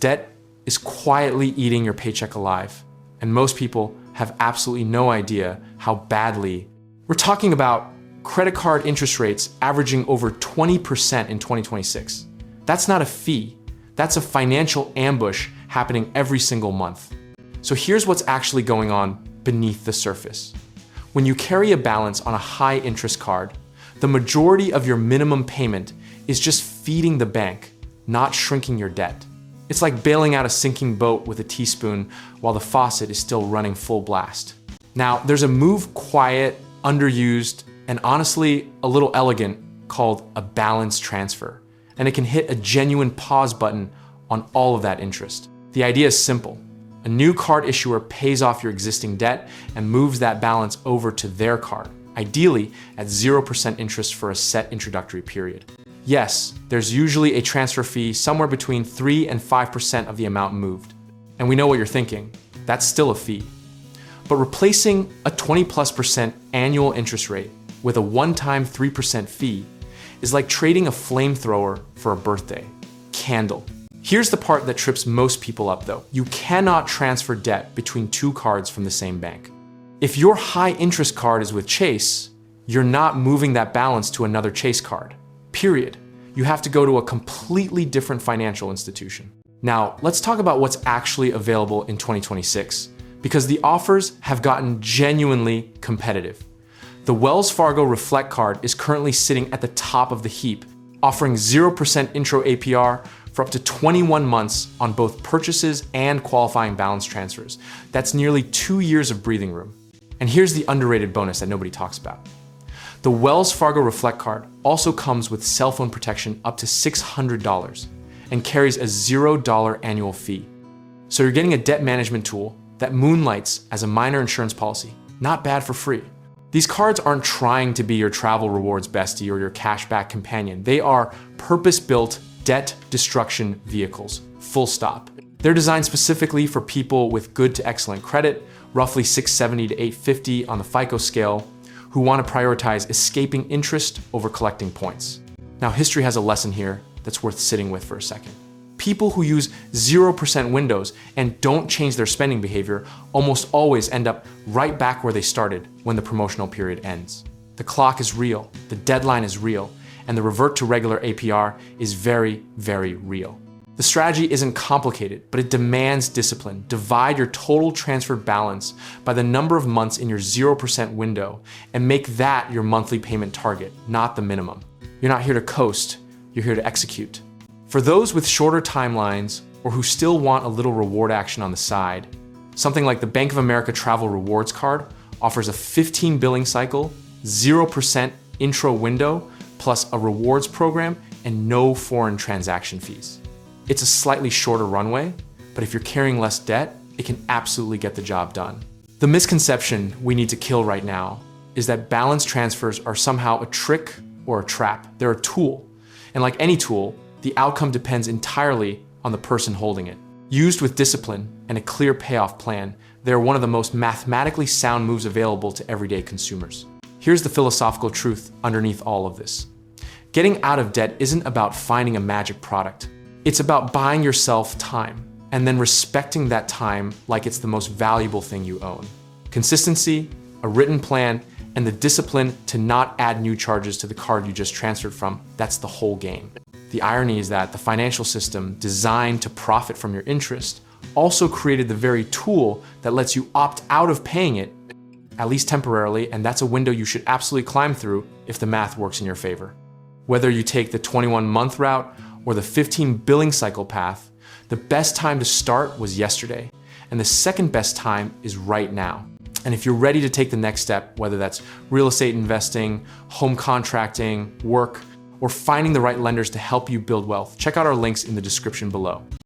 Debt is quietly eating your paycheck alive, and most people have absolutely no idea how badly. We're talking about credit card interest rates averaging over 20% in 2026. That's not a fee. That's a financial ambush happening every single month. So here's what's actually going on beneath the surface. When you carry a balance on a high interest card, the majority of your minimum payment is just feeding the bank, not shrinking your debt. It's like bailing out a sinking boat with a teaspoon while the faucet is still running full blast. Now, there's a move quiet, underused, and honestly a little elegant called a balance transfer, and it can hit a genuine pause button on all of that interest. The idea is simple. A new card issuer pays off your existing debt and moves that balance over to their card, ideally at 0% interest for a set introductory period. Yes, there's usually a transfer fee somewhere between 3 and 5% of the amount moved. And we know what you're thinking, that's still a fee. But replacing a 20+% annual interest rate with a one-time 3% fee is like trading a flamethrower for a birthday candle. Here's the part that trips most people up though. You cannot transfer debt between two cards from the same bank. If your high interest card is with Chase, you're not moving that balance to another Chase card. Period. You have to go to a completely different financial institution. Now, let's talk about what's actually available in 2026, because the offers have gotten genuinely competitive. The Wells Fargo Reflect card is currently sitting at the top of the heap, offering 0% intro APR for up to 21 months on both purchases and qualifying balance transfers. That's nearly 2 years of breathing room. And here's the underrated bonus that nobody talks about. The Wells Fargo Reflect card also comes with cell phone protection up to $600 and carries a $0 annual fee. So you're getting a debt management tool that moonlights as a minor insurance policy. Not bad for free. These cards aren't trying to be your travel rewards bestie or your cashback companion. They are purpose-built debt destruction vehicles, full stop. They're designed specifically for people with good to excellent credit, roughly 670 to 850 on the FICO scale, who want to prioritize escaping interest over collecting points. Now, history has a lesson here that's worth sitting with for a second. People who use 0% windows and don't change their spending behavior almost always end up right back where they started when the promotional period ends. The clock is real, the deadline is real, and the revert to regular APR is very, very real. The strategy isn't complicated, but it demands discipline. Divide your total transferred balance by the number of months in your 0% window and make that your monthly payment target, not the minimum. You're not here to coast, you're here to execute. For those with shorter timelines or who still want a little reward action on the side, something like the Bank of America Travel Rewards card offers a 15 billing cycle, 0% intro window, plus a rewards program and no foreign transaction fees. It's a slightly shorter runway, but if you're carrying less debt, it can absolutely get the job done. The misconception we need to kill right now is that balance transfers are somehow a trick or a trap. They're a tool. And like any tool, the outcome depends entirely on the person holding it. Used with discipline and a clear payoff plan, they're one of the most mathematically sound moves available to everyday consumers. Here's the philosophical truth underneath all of this. Getting out of debt isn't about finding a magic product. It's about buying yourself time and then respecting that time like it's the most valuable thing you own. Consistency, a written plan, and the discipline to not add new charges to the card you just transferred from, that's the whole game. The irony is that the financial system designed to profit from your interest also created the very tool that lets you opt out of paying it, at least temporarily, and that's a window you should absolutely climb through if the math works in your favor. Whether you take the 21-month route or the 15 billing cycle path, the best time to start was yesterday, and the second best time is right now. And if you're ready to take the next step, whether that's real estate investing, home contracting, work, or finding the right lenders to help you build wealth, check out our links in the description below.